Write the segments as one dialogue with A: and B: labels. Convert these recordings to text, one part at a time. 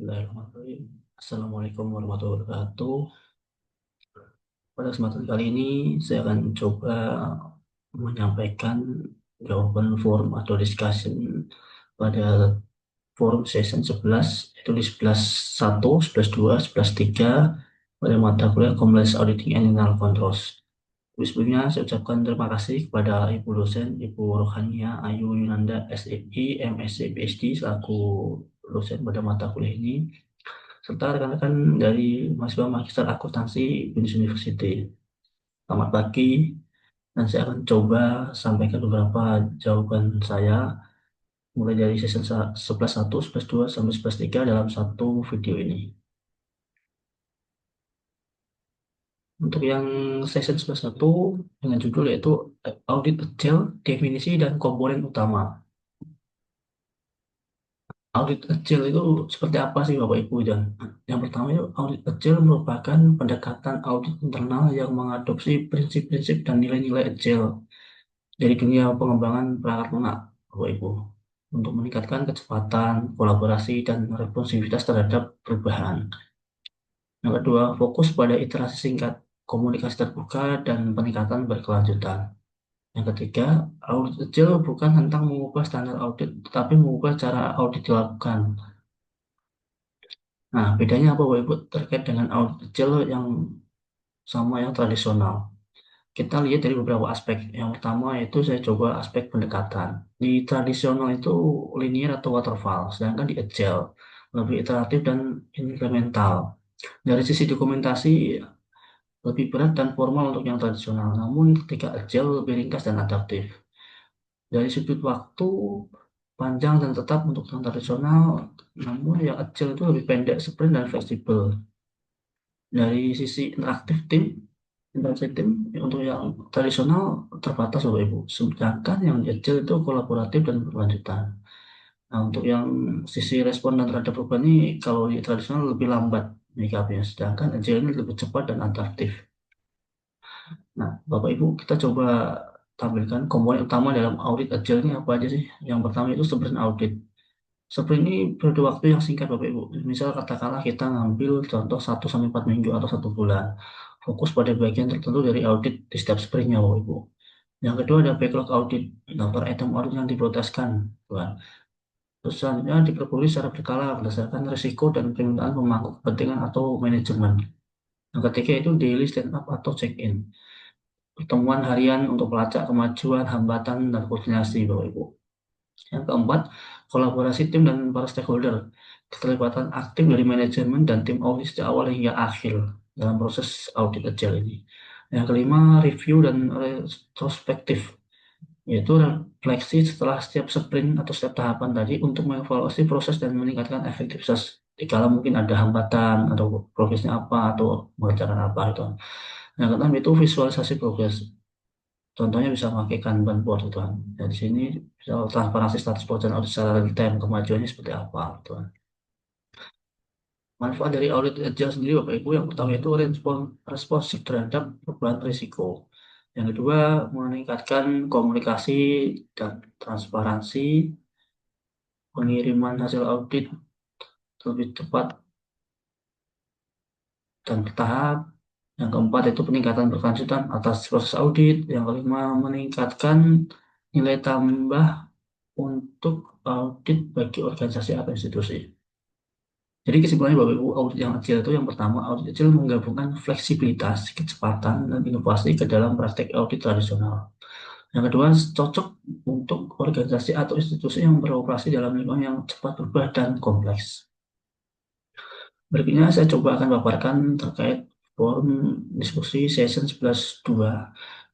A: Bismillahirrahmanirrahim. Assalamualaikum warahmatullahi wabarakatuh. Pada kesempatan kali ini saya akan coba menyampaikan jawaban forum atau discussion pada forum session 11, itu di 11.1, 11.2, 11.3 pada mata kuliah Compliance Auditing and Internal Controls. Sebelumnya saya ucapkan terima kasih kepada Ibu dosen, Ibu Rohania Ayu Yunanda, SII, MSc, PhD selaku dosen pada mata kuliah ini, serta rekan-rekan dari mahasiswa magister akuntansi Binus University. Selamat pagi, dan saya akan coba sampaikan beberapa jawaban saya mulai dari session 11.1, 11.2, sampai 11.3 dalam satu video ini. Untuk yang session 11.1 dengan judul yaitu Audit Agile, Definisi dan Komponen Utama. Audit Agile itu seperti apa sih Bapak Ibu? Dan yang pertama itu audit Agile merupakan pendekatan audit internal yang mengadopsi prinsip-prinsip dan nilai-nilai Agile dari dunia pengembangan perangkat lunak, Bapak Ibu, untuk meningkatkan kecepatan, kolaborasi, dan responsivitas terhadap perubahan. Yang kedua, fokus pada iterasi singkat, komunikasi terbuka, dan peningkatan berkelanjutan. Yang ketiga, audit Agile bukan tentang mengubah standar audit, tetapi mengubah cara audit dilakukan. Nah, bedanya apa, Bapak Ibu, terkait dengan audit Agile yang sama yang tradisional? Kita lihat dari beberapa aspek. Yang pertama itu saya coba aspek pendekatan. Di tradisional itu linear atau waterfall, sedangkan di agile lebih iteratif dan incremental. Dari sisi dokumentasi lebih berat dan formal untuk yang tradisional, namun ketika agile lebih ringkas dan adaptif. Dari sudut waktu panjang dan tetap untuk yang tradisional, namun yang agile itu lebih pendek, sprint dan fleksibel. Dari sisi interaktif tim, interaksi tim untuk yang tradisional terbatas Bapak Ibu. Sedangkan yang agile itu kolaboratif dan berkelanjutan. Nah, untuk yang sisi respon dan terhadap perubahan ini kalau di tradisional lebih lambat menyikapinya, sedangkan agile ini lebih cepat dan adaptif. Nah, Bapak Ibu, kita coba tampilkan komponen utama dalam audit agile ini apa aja sih? Yang pertama itu sprint audit. Sprint ini periode waktu yang singkat Bapak Ibu. Misal katakanlah kita ngambil contoh 1 sampai 4 minggu atau 1 bulan. Fokus pada bagian tertentu dari audit di setiap sprintnya Bapak Ibu. Yang kedua ada backlog audit, daftar item audit yang diproteskan. Tuhan. Terus selanjutnya diperbarui secara berkala berdasarkan risiko dan permintaan pemangku kepentingan atau manajemen. Yang ketiga itu daily stand up atau check-in. Pertemuan harian untuk melacak kemajuan, hambatan, dan koordinasi Bapak Ibu. Yang keempat, kolaborasi tim dan para stakeholder. Keterlibatan aktif dari manajemen dan tim audit sejak awal hingga akhir dalam proses audit agile ini. Yang kelima, review dan retrospektif, yaitu refleksi setelah setiap sprint atau setiap tahapan tadi untuk mengevaluasi proses dan meningkatkan efektivitas. Jika mungkin ada hambatan atau progresnya apa atau mengerjakan apa itu. Yang keenam itu visualisasi progres. Contohnya bisa memakai Kanban board gitu kan. Dan di sini bisa transparansi status pekerjaan audit secara real time, kemajuannya seperti apa gitu kan. Manfaat dari audit agile sendiri Bapak Ibu, yang pertama itu responsif terhadap perubahan risiko. Yang kedua, meningkatkan komunikasi dan transparansi, pengiriman hasil audit lebih cepat dan bertahap. Yang keempat itu peningkatan berkelanjutan atas proses audit. Yang kelima, meningkatkan nilai tambah untuk audit bagi organisasi atau institusi. Jadi kesimpulannya Bapak Ibu, audit yang agile itu yang pertama, audit agile menggabungkan fleksibilitas, kecepatan, dan inovasi ke dalam praktek audit tradisional. Yang kedua, cocok untuk organisasi atau institusi yang beroperasi dalam lingkungan yang cepat berubah dan kompleks. Berikutnya saya coba akan paparkan terkait forum diskusi session 11.2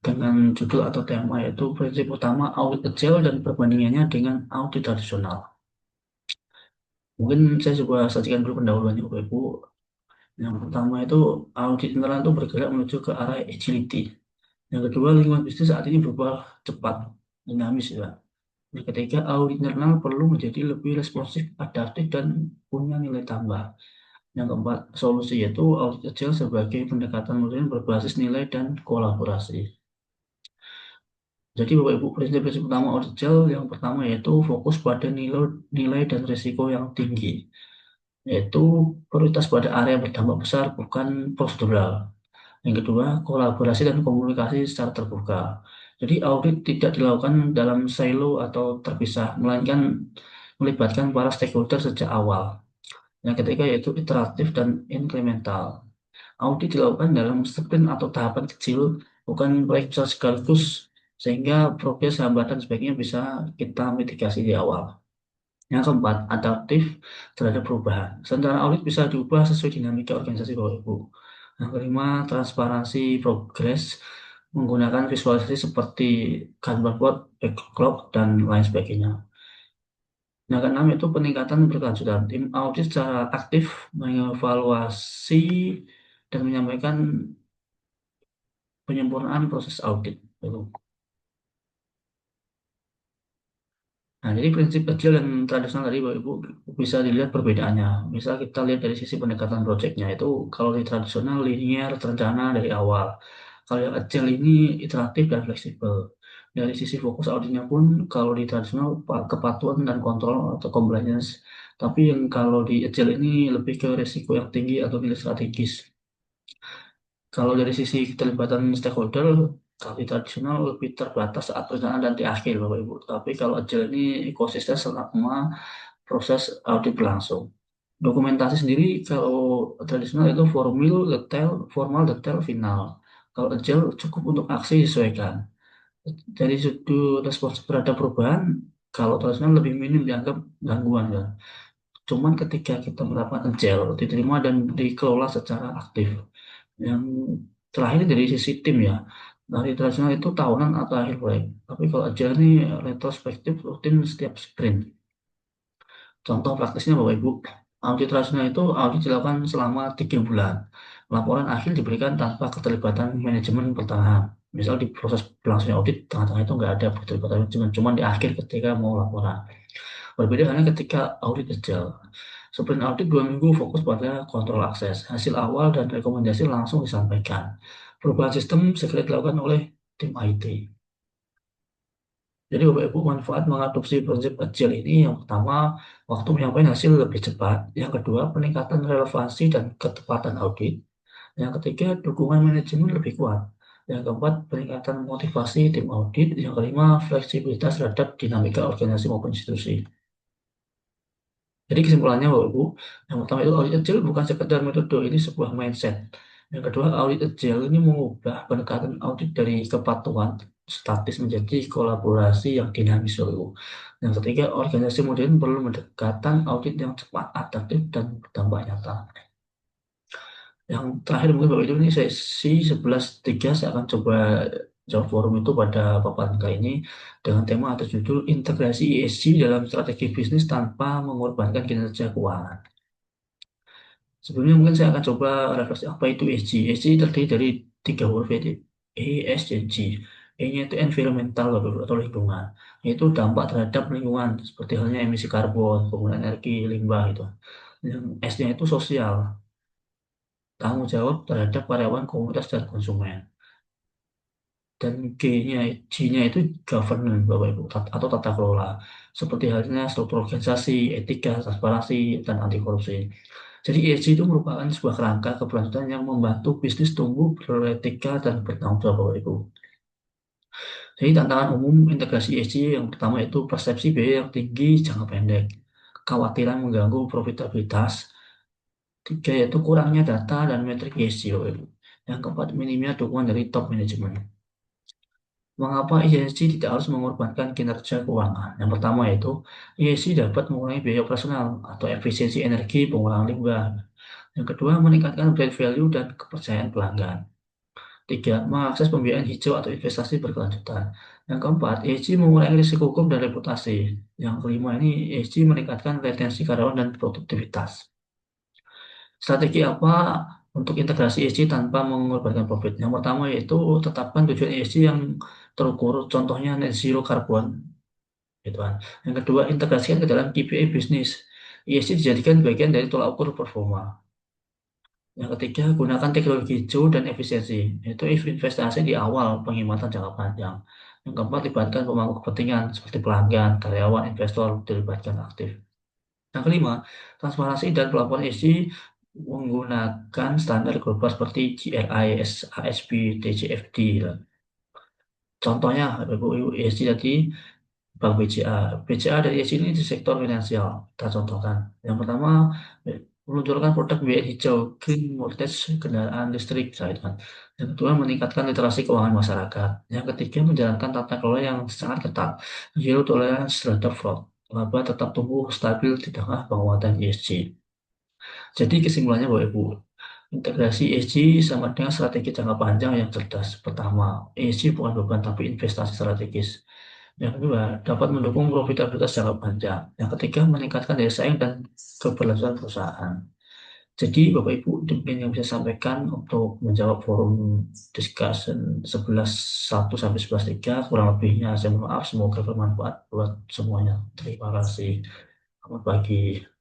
A: dengan judul atau tema yaitu prinsip utama audit agile dan perbandingannya dengan audit tradisional. Mungkin saya coba sajikan dulu pendahuluannya Bapak Ibu. Yang pertama itu audit internal itu bergerak menuju ke arah agility. Yang kedua, lingkungan bisnis saat ini berubah cepat, dinamis ya. Yang ketiga, audit internal perlu menjadi lebih responsif, adaptif, dan punya nilai tambah. Yang keempat, solusi yaitu audit agile sebagai pendekatan modern berbasis nilai dan kolaborasi. Jadi Bapak Ibu, prinsip-prinsip utama audit agile yang pertama yaitu fokus pada nilai dan risiko yang tinggi. yaitu prioritas pada area yang berdampak besar, bukan prosedural. Yang kedua, kolaborasi dan komunikasi secara terbuka. Jadi audit tidak dilakukan dalam silo atau terpisah, melainkan melibatkan para stakeholder sejak awal. Yang ketiga yaitu iteratif dan inkremental. Audit dilakukan dalam sprint atau tahapan kecil, bukan proyek besar sekaligus, sehingga progres hambatan sebaiknya bisa kita mitigasi di awal. Yang keempat, adaptif terhadap perubahan. Rencana audit bisa diubah sesuai dinamika organisasi Bapak Ibu. Yang kelima, transparansi progres menggunakan visualisasi seperti Kanban board, backlog, dan lain sebagainya. Yang keenam itu peningkatan berkelanjutan. Tim audit secara aktif mengevaluasi dan menyampaikan penyempurnaan proses audit. Gitu. Nah, jadi prinsip kecil dan tradisional tadi Bapak Ibu bisa dilihat perbedaannya. Misal kita lihat dari sisi pendekatan proyeknya itu kalau di tradisional linear terencana dari awal. Kalau yang kecil ini iteratif dan fleksibel. Dari sisi fokus auditnya pun kalau di tradisional kepatuhan dan kontrol atau compliance. Tapi yang kalau di agile ini lebih ke risiko yang tinggi atau nilai strategis. Kalau dari sisi keterlibatan stakeholder, kalau di tradisional lebih terbatas saat perencanaan dan di akhir, Bapak Ibu. Tapi kalau agile ini ekosistem selama proses audit berlangsung. Dokumentasi sendiri kalau tradisional itu formal, detail, final. Kalau agile cukup untuk aksi disesuaikan. Dari sudut respons terhadap perubahan, kalau tradisional lebih minim dianggap gangguan ya. Cuman ketika kita menerapkan agile, diterima dan dikelola secara aktif. Yang terakhir dari sisi tim ya. Dari tradisional itu tahunan atau akhir proyek. Tapi kalau agile ini retrospektif rutin setiap sprint. Contoh praktisnya Bapak Ibu, audit tradisional itu audit dilakukan selama 3 bulan. Laporan akhir diberikan tanpa keterlibatan manajemen pertengahan. Misal di proses berlangsungnya audit, tengah-tengah itu nggak ada keterlibatan manajemen, cuma di akhir ketika mau laporan. Berbeda halnya ketika audit agile. Sprint audit 2 minggu fokus pada kontrol akses. Hasil awal dan rekomendasi langsung disampaikan. Perubahan sistem segera dilakukan oleh tim IT. Jadi Bapak Ibu manfaat mengadopsi prinsip agile ini yang pertama waktu menyampaikan hasil lebih cepat, yang kedua peningkatan relevansi dan ketepatan audit, yang ketiga dukungan manajemen lebih kuat, yang keempat peningkatan motivasi tim audit, yang kelima fleksibilitas terhadap dinamika organisasi maupun institusi. Jadi kesimpulannya Bapak Ibu, yang pertama itu audit agile bukan sekedar metode, ini sebuah mindset. Yang kedua, audit agile ini mengubah pendekatan audit dari kepatuhan statis menjadi kolaborasi yang dinamis Bapak Ibu. Yang ketiga, organisasi modern perlu pendekatan audit yang cepat, adaptif, dan berdampak nyata. Yang terakhir mungkin Bapak Ibu ini sesi 11.3 saya akan coba jawab forum itu pada paparan kali ini dengan tema atau judul integrasi ESG dalam strategi bisnis tanpa mengorbankan kinerja keuangan. Sebelumnya mungkin saya akan coba refleksi apa itu ESG. ESG terdiri dari 3 huruf yaitu E, S, dan G. E-nya itu environmental atau lingkungan, yaitu dampak terhadap lingkungan seperti halnya emisi karbon, penggunaan energi, limbah itu. Yang S-nya itu sosial, tanggung jawab terhadap karyawan, komunitas, dan konsumen. Dan G-nya itu governance, Bapak Ibu, atau tata kelola, seperti halnya struktur organisasi, etika, transparansi, dan anti korupsi. Jadi ESG itu merupakan sebuah kerangka keberlanjutan yang membantu bisnis tumbuh beretika dan bertanggung jawab, Bapak Ibu. Jadi tantangan umum integrasi ESG yang pertama itu persepsi biaya yang tinggi jangka pendek, kekhawatiran mengganggu profitabilitas, tiga yaitu kurangnya data dan metrik ESG, Bapak Ibu. Yang keempat, minimnya dukungan dari top manajemen. Mengapa ESG tidak harus mengorbankan kinerja keuangan? Yang pertama yaitu ESG dapat mengurangi biaya operasional atau efisiensi energi, pengurangan limbah. Yang kedua, meningkatkan brand value dan kepercayaan pelanggan. Tiga, mengakses pembiayaan hijau atau investasi berkelanjutan. Yang keempat, ESG mengurangi risiko hukum dan reputasi. Yang kelima ini, ESG meningkatkan retensi karyawan dan produktivitas. Strategi apa untuk integrasi ESG tanpa mengorbankan profit? Yang pertama yaitu tetapkan tujuan ESG yang terukur, contohnya net zero carbon, gitu kan. Yang kedua, integrasikan ke dalam KPI bisnis. ESG dijadikan bagian dari tolak ukur performa. Yang ketiga, gunakan teknologi hijau dan efisiensi, yaitu investasi di awal penghematan jangka panjang. Yang keempat, libatkan pemangku kepentingan seperti pelanggan, karyawan, investor dilibatkan aktif. Yang kelima, transparansi dan pelaporan ESG menggunakan standar global seperti GRI, ASB, TCFD. Contohnya, Ibu ESG tadi Bank BCA. BCA dan ESG ini di sektor finansial. Kita contohkan. Yang pertama, meluncurkan produk BI hijau, Green Mortgage kendaraan listrik, misalkan. Yang kedua, meningkatkan literasi keuangan masyarakat. Yang ketiga, menjalankan tata kelola yang sangat ketat, zero tolerance terhadap fraud. Laba tetap tumbuh stabil di tengah penguatan ESG. Jadi kesimpulannya Bapak Ibu, integrasi ESG sama dengan strategi jangka panjang yang cerdas. Pertama, ESG bukan beban tapi investasi strategis. Yang kedua, dapat mendukung profitabilitas jangka panjang. Yang ketiga, meningkatkan daya saing dan keberlangsungan perusahaan. Jadi, Bapak Ibu, demikian yang bisa sampaikan untuk menjawab forum discussion 11.1 sampai 11.3. Kurang lebihnya saya mohon maaf, semoga bermanfaat buat semuanya. Terima kasih. Selamat pagi.